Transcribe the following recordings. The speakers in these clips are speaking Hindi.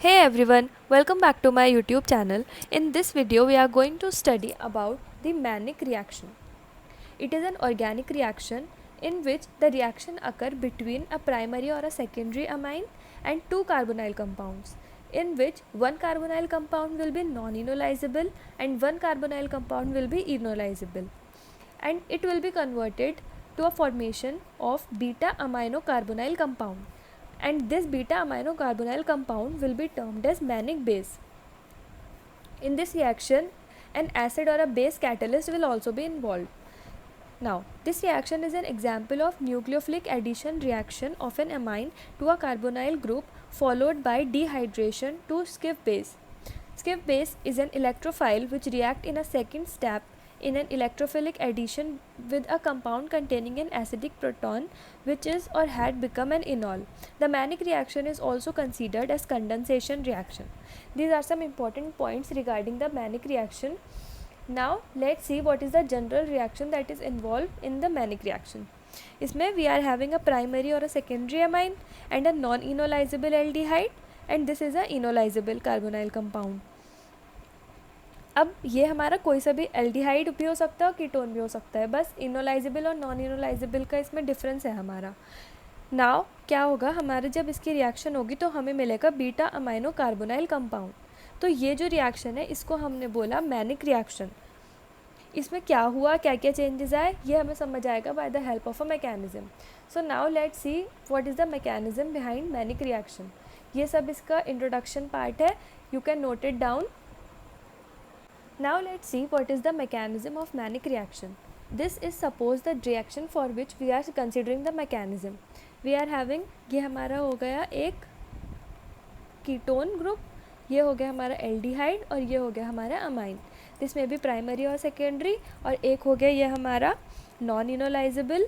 Hey everyone, welcome back to my YouTube channel. In this video, we are going to study about the Mannich reaction. It is an organic reaction in which the reaction occur between a primary or a secondary amine and two carbonyl compounds, in which one carbonyl compound will be non-enolizable and one carbonyl compound will be enolizable, and it will be converted to a formation of beta aminocarbonyl compound, and this beta aminocarbonyl compound will be termed as Mannich base. In this reaction, an acid or a base catalyst will also be involved. Now, this reaction is an example of nucleophilic addition reaction of an amine to a carbonyl group followed by dehydration to Schiff base. Schiff base is an electrophile which react in a second step in an electrophilic addition with a compound containing an acidic proton which is or had become an enol. The Mannich reaction is also considered as condensation reaction. These are some important points regarding the Mannich reaction. Now let's see what is the general reaction that is involved in the Mannich reaction. इसमें we are having a primary or a secondary amine and a non-enolizable aldehyde, and this is a enolizable carbonyl compound. अब ये हमारा कोई सा भी एल्डिहाइड भी हो सकता है और कीटोन भी हो सकता है, बस इनोलाइजेबल और नॉन इनोलाइजेबल का इसमें डिफरेंस है हमारा. नाउ क्या होगा, हमारे जब इसकी रिएक्शन होगी तो हमें मिलेगा बीटा अमाइनो कार्बोनाइल कंपाउंड. तो ये जो रिएक्शन है इसको हमने बोला मैनिक रिएक्शन. इसमें क्या हुआ, क्या क्या चेंजेस आए, ये हमें समझ आएगा by the help of a mechanism. So now let's see what is the mechanism behind manic reaction. ये सब इसका इंट्रोडक्शन पार्ट है, you can note it down. Now let's see what is the mechanism of Mannich reaction. This is suppose the reaction for which we are considering the mechanism. We are having, ये हमारा हो गया एक कीटोन ग्रुप, ये हो गया हमारा एल्डिहाइड और ये हो गया हमारा अमाइन. दिस में भी प्राइमरी और सेकेंडरी, और एक हो गया ये हमारा non enolisable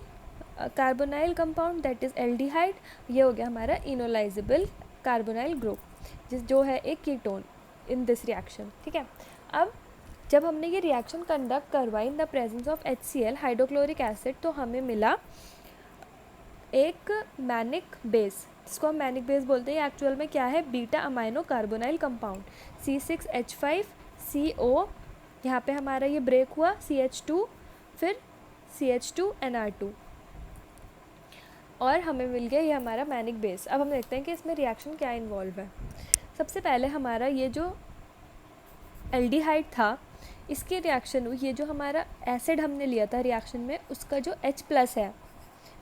carbonyl compound that is aldehyde. ये हो गया हमारा इनोलाइजेबल कार्बोनाइल ग्रुप जो है एक कीटोन इन दिस रिएक्शन. ठीक है, अब जब हमने ये रिएक्शन कंडक्ट करवाई in the presence of HCl hydrochloric acid, तो हमें मिला एक मैनिक बेस, जिसको हम मैनिक बेस बोलते हैं. एक्चुअल में क्या है, beta amino carbonyl compound C6H5CO. यहाँ पे हमारा ये ब्रेक हुआ CH2, फिर CH2NR2, और हमें मिल गया ये हमारा मैनिक बेस. अब हम देखते हैं कि इसमें रिएक्शन क्या इन्वॉल्व है. सबसे पहले हमारा ये जो एल्डिहाइड था, इसकी रिएक्शन हुई, ये जो हमारा एसिड हमने लिया था रिएक्शन में, उसका जो H+ है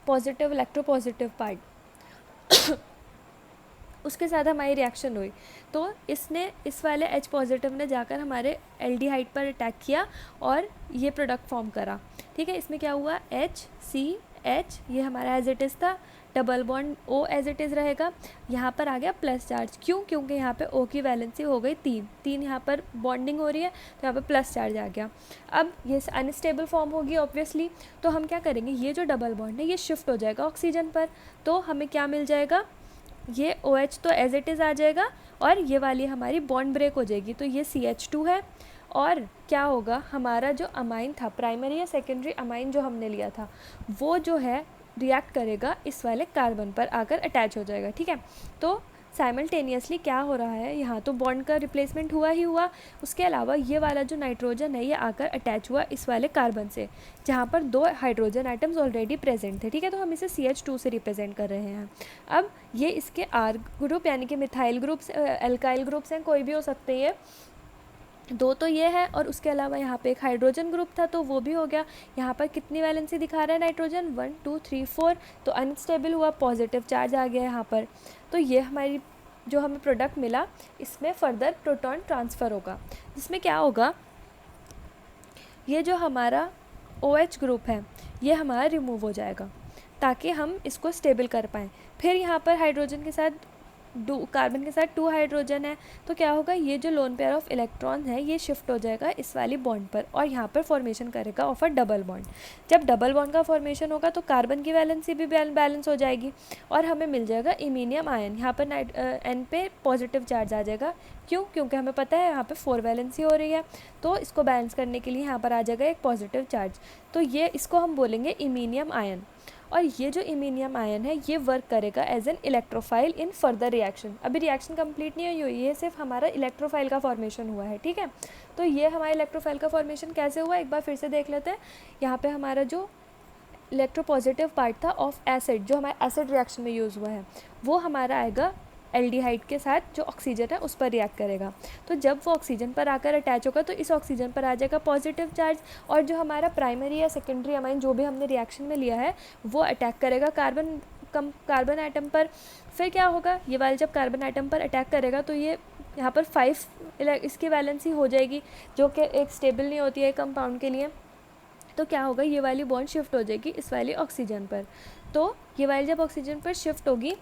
पॉजिटिव इलेक्ट्रोपॉजिटिव पार्ट उसके साथ हमारी रिएक्शन हुई. तो इसने इस वाले H पॉजिटिव ने जाकर हमारे एल्डिहाइड पर अटैक किया और ये प्रोडक्ट फॉर्म करा. ठीक है, इसमें क्या हुआ, HCH ये हमारा एज इट इज़ था, double bond O as it is रहेगा. यहाँ पर आ गया प्लस चार्ज, क्यों, क्योंकि यहाँ पे O की वैलेंसी हो गई 3 यहाँ पर बॉन्डिंग हो रही है, तो यहाँ पे प्लस चार्ज आ गया. अब ये अनस्टेबल फॉर्म होगी ऑब्वियसली, तो हम क्या करेंगे, ये जो डबल बॉन्ड है ये शिफ्ट हो जाएगा ऑक्सीजन पर. तो हमें क्या मिल जाएगा, ये OH तो एज इट इज़ आ जाएगा और ये वाली हमारी बॉन्ड ब्रेक हो जाएगी. तो ये CH2 है, और क्या होगा, हमारा जो अमाइन था प्राइमरी या सेकेंडरी अमाइन जो हमने लिया था, वो जो है रिएक्ट करेगा इस वाले कार्बन पर आकर अटैच हो जाएगा. ठीक है, तो साइमल्टेनियसली क्या हो रहा है, यहाँ तो बॉन्ड का रिप्लेसमेंट हुआ ही हुआ, उसके अलावा ये वाला जो नाइट्रोजन है ये आकर अटैच हुआ इस वाले कार्बन से, जहाँ पर 2 हाइड्रोजन आइटम्स ऑलरेडी प्रेजेंट थे. ठीक है, तो हम इसे CH2 से रिप्रेजेंट कर रहे हैं. अब ये इसके R ग्रुप यानी कि मिथाइल ग्रुप्स, एल्काइल ग्रुप्स हैं, कोई भी हो सकते हैं. 2 तो ये है, और उसके अलावा यहाँ पे एक हाइड्रोजन ग्रुप था, तो वो भी हो गया. यहाँ पर कितनी वैलेंसी दिखा रहा है नाइट्रोजन, 1 2 3 4, तो अनस्टेबल हुआ, पॉजिटिव चार्ज आ गया यहाँ पर. तो ये हमारी जो हमें प्रोडक्ट मिला, इसमें फर्दर प्रोटॉन ट्रांसफ़र होगा, जिसमें क्या होगा, ये जो हमारा OH ग्रुप है ये हमारा रिमूव हो जाएगा ताकि हम इसको स्टेबल कर पाएँ. फिर यहाँ पर हाइड्रोजन के साथ कार्बन के साथ 2 हाइड्रोजन है, तो क्या होगा, ये जो लोन पेयर ऑफ इलेक्ट्रॉन है ये शिफ्ट हो जाएगा इस वाली बॉन्ड पर, और यहाँ पर फॉर्मेशन करेगा ऑफ अ डबल बॉन्ड. जब डबल बॉन्ड का फॉर्मेशन होगा तो कार्बन की वैलेंसी भी बैलेंस हो जाएगी, और हमें मिल जाएगा इमीनियम आयन. यहाँ पर N पे पॉजिटिव चार्ज आ जाएगा, क्यों, क्योंकि हमें पता है यहाँ पे 4 वैलेंसी हो रही है, तो इसको बैलेंस करने के लिए यहाँ पर आ जाएगा एक पॉजिटिव चार्ज. तो ये इसको हम बोलेंगे इमीनियम आयन. और ये जो इमीनियम आयन है ये वर्क करेगा as an electrophile in further reaction. अभी रिएक्शन कंप्लीट नहीं हुई, ये सिर्फ हमारा इलेक्ट्रोफाइल का फॉर्मेशन हुआ है, ठीक है। तो ये हमारा इलेक्ट्रोफाइल का फॉर्मेशन कैसे हुआ, एक बार फिर से देख लेते हैं। यहाँ पे हमारा जो इलेक्ट्रोपॉजिटिव पार्ट था ऑफ एसिड, जो हमारे एसिड रिएक्शन में यूज़ हुआ है, वो हमारा आएगा एल्डिहाइड के साथ, जो ऑक्सीजन है उस पर रिएक्ट करेगा। तो जब वो ऑक्सीजन पर आकर अटैच होगा तो इस ऑक्सीजन पर आ जाएगा पॉजिटिव चार्ज, और जो हमारा प्राइमरी या सेकेंडरी अमाइन जो भी हमने रिएक्शन में लिया है वो अटैक करेगा कार्बन आइटम पर। फिर क्या होगा, ये वाला जब कार्बन आइटम पर अटैक करेगा तो ये यहाँ पर 5 इसकी वैलेंसी हो जाएगी, जो कि एक स्टेबल नहीं होती है कंपाउंड के लिए। तो क्या होगा, ये वाली बॉन्ड शिफ्ट हो जाएगी इस वाली ऑक्सीजन पर। तो ये वाली जब ऑक्सीजन पर शिफ्ट होगी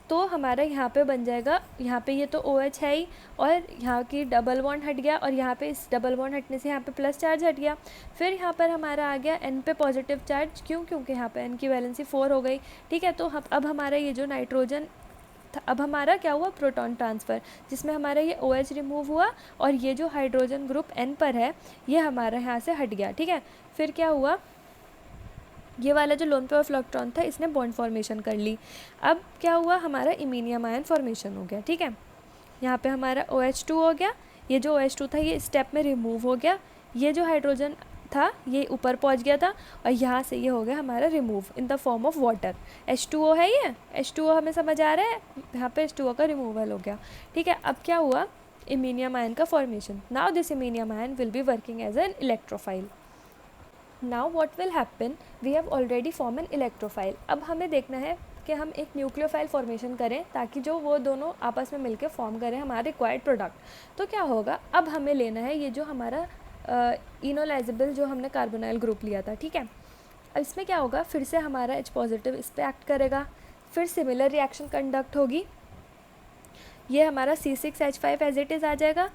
तो हमारा यहाँ पे बन जाएगा, यहाँ पे ये तो OH है ही, और यहाँ की डबल बॉन्ड हट गया, और यहाँ पे इस डबल बॉन्ड हटने से यहाँ पे प्लस चार्ज हट गया। फिर यहाँ पर हमारा आ गया N पे पॉजिटिव चार्ज, क्योंकि यहाँ पे N की वैलेंसी 4 हो गई, ठीक है। तो अब हमारा ये जो नाइट्रोजन था, अब हमारा क्या हुआ, प्रोटॉन ट्रांसफ़र, जिसमें हमारा ये OH रिमूव हुआ और ये जो हाइड्रोजन ग्रुप N पर है ये हमारा यहाँ से हट गया, ठीक है। फिर क्या हुआ, ये वाला जो लोन पेयर ऑफ इलेक्ट्रॉन था इसने बॉन्ड फॉर्मेशन कर ली। अब क्या हुआ, हमारा इमीनियम आयन फॉर्मेशन हो गया, ठीक है। यहाँ पे हमारा OH2 हो गया, ये जो OH2 था ये स्टेप में रिमूव हो गया, ये जो हाइड्रोजन था ये ऊपर पहुँच गया था, और यहाँ से ये हो गया हमारा remove in the form of water. H2O है, ये H2O हमें समझ आ रहा है, यहाँ पे H2O का रिमूवल हो गया, ठीक है। अब क्या हुआ, इमीनियम आयन का formation. Now this iminium ion will be working as an electrophile. Now what will happen, we have already form an electrophile. अब हमें देखना है कि हम एक न्यूक्लियोफाइल फॉर्मेशन करें ताकि जो वो दोनों आपस में मिलकर फॉर्म करें हमारे रिक्वायर्ड प्रोडक्ट। तो क्या होगा, अब हमें लेना है ये जो हमारा इनोलाइजेबल जो हमने कार्बोनाइल ग्रुप लिया था, ठीक है। अब इसमें क्या होगा, फिर से हमारा H पॉजिटिव इस पर एक्ट करेगा, फिर सिमिलर रिएक्शन कंडक्ट होगी, ये हमारा C6H5 एज इट इज़ आ जाएगा,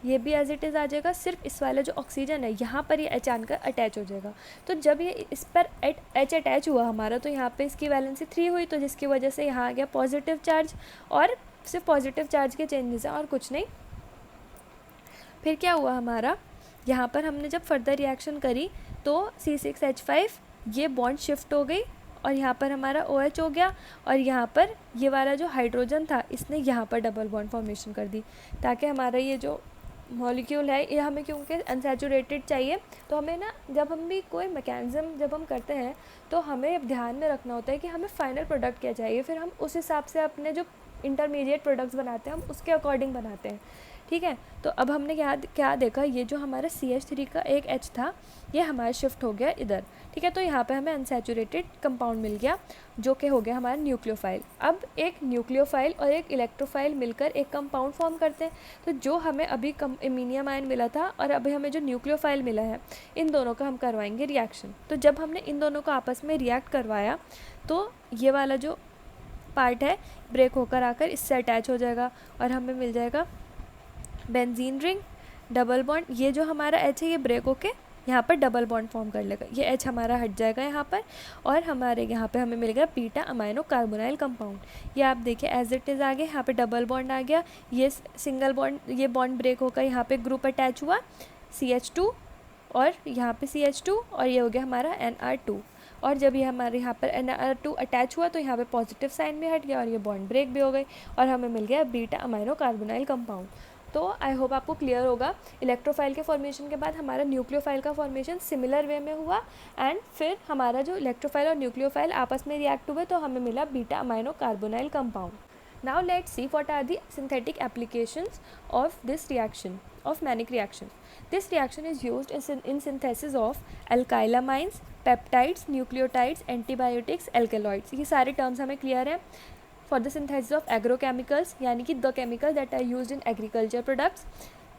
ये भी एज इट इज़ आ जाएगा, सिर्फ इस वाला जो ऑक्सीजन है यहाँ पर ये H आकर अटैच हो जाएगा। तो जब ये इस पर H अटैच हुआ हमारा, तो यहाँ पे इसकी वैलेंसी 3 हुई, तो जिसकी वजह से यहाँ आ गया पॉजिटिव चार्ज, और सिर्फ पॉजिटिव चार्ज के चेंजेस हैं और कुछ नहीं। फिर क्या हुआ हमारा, यहाँ पर हमने जब फर्दर रिएक्शन करी तो C6H5 ये बॉन्ड शिफ्ट हो गई, और यहाँ पर हमारा OH हो गया, और यहाँ पर ये वाला जो हाइड्रोजन था इसने यहाँ पर डबल बॉन्ड फॉर्मेशन कर दी, ताकि हमारा ये जो मॉलिक्यूल है ये हमें, क्योंकि अनसैचुरेटेड चाहिए, तो हमें ना जब हम भी कोई मैकेनिज़्म जब हम करते हैं तो हमें ध्यान में रखना होता है कि हमें फाइनल प्रोडक्ट क्या चाहिए, फिर हम उस हिसाब से अपने जो इंटरमीडिएट प्रोडक्ट्स बनाते हैं हम उसके अकॉर्डिंग बनाते हैं, ठीक है। तो अब हमने क्या देखा, ये जो हमारा CH3 का एक H था ये हमारा शिफ्ट हो गया इधर, ठीक है। तो यहाँ पे हमें अनसैचुरेटेड कंपाउंड मिल गया जो कि हो गया हमारा न्यूक्लियोफाइल। अब एक न्यूक्लियोफाइल और एक इलेक्ट्रोफाइल मिलकर एक कंपाउंड फॉर्म करते हैं। तो जो हमें अभी इमीनियम आयन मिला था और अभी हमें जो न्यूक्लियोफाइल मिला है, इन दोनों का हम करवाएंगे रिएक्शन। तो जब हमने इन दोनों को आपस में रिएक्ट करवाया तो ये वाला जो पार्ट है ब्रेक होकर आकर इससे अटैच हो जाएगा, और हमें मिल जाएगा बेंजीन रिंग, डबल बॉन्ड। ये जो हमारा H है ये ब्रेक होके यहाँ पर डबल बॉन्ड फॉर्म कर लेगा, ये H हमारा हट जाएगा यहाँ पर, और हमारे यहाँ पे हमें मिल गया बीटा अमाइनो कार्बोनाइल कंपाउंड। ये आप देखिए एज इट इज़ आ गया, यहाँ पे डबल बॉन्ड आ गया, ये सिंगल बॉन्ड, ये बॉन्ड ब्रेक होकर यहाँ पे ग्रुप अटैच हुआ CH2, और यहाँ पे CH2, और ये हो गया हमारा NR2। और जब ये हमारे यहाँ पर NR2 अटैच हुआ तो यहाँ पे पॉजिटिव साइन भी हट गया, और ये बॉन्ड ब्रेक भी हो गई, और हमें मिल गया बीटा अमाइनो कार्बोनाइल कंपाउंड। तो आई होप आपको क्लियर होगा, इलेक्ट्रोफाइल के फॉर्मेशन के बाद हमारा न्यूक्लियोफाइल का फॉर्मेशन सिमिलर वे में हुआ, एंड फिर हमारा जो इलेक्ट्रोफाइल और न्यूक्लियोफाइल आपस में रिएक्ट हुए तो हमें मिला beta amino carbonyl compound. Now let's see what are the synthetic applications of this reaction, of Mannich reaction. This reaction is used in synthesis of alkylamines, peptides, nucleotides, antibiotics, alkaloids. ये सारे terms हमें clear हैं. For the synthesis of agrochemicals, यानी कि the chemicals that are used in agriculture products.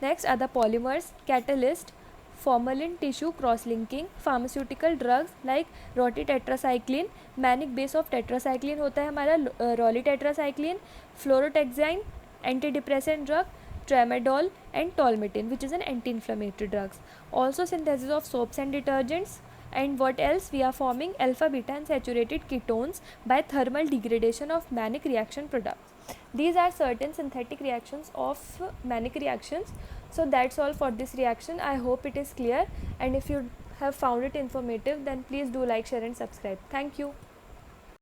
Next are the polymers, catalyst, formalin tissue cross-linking, pharmaceutical drugs like roti tetracycline, Mannich base of tetracycline होता है हमारा Roli tetracycline, fluorotaxine, antidepressant drug, tramadol and tolmetin, which is an anti-inflammatory drugs. Also synthesis of soaps and detergents. And what else, we are forming alpha beta unsaturated ketones by thermal degradation of Mannich reaction products. These are certain synthetic reactions of Mannich reactions. So that's all for this reaction. I hope it is clear, and if you have found it informative, then please do like, share and subscribe. Thank you.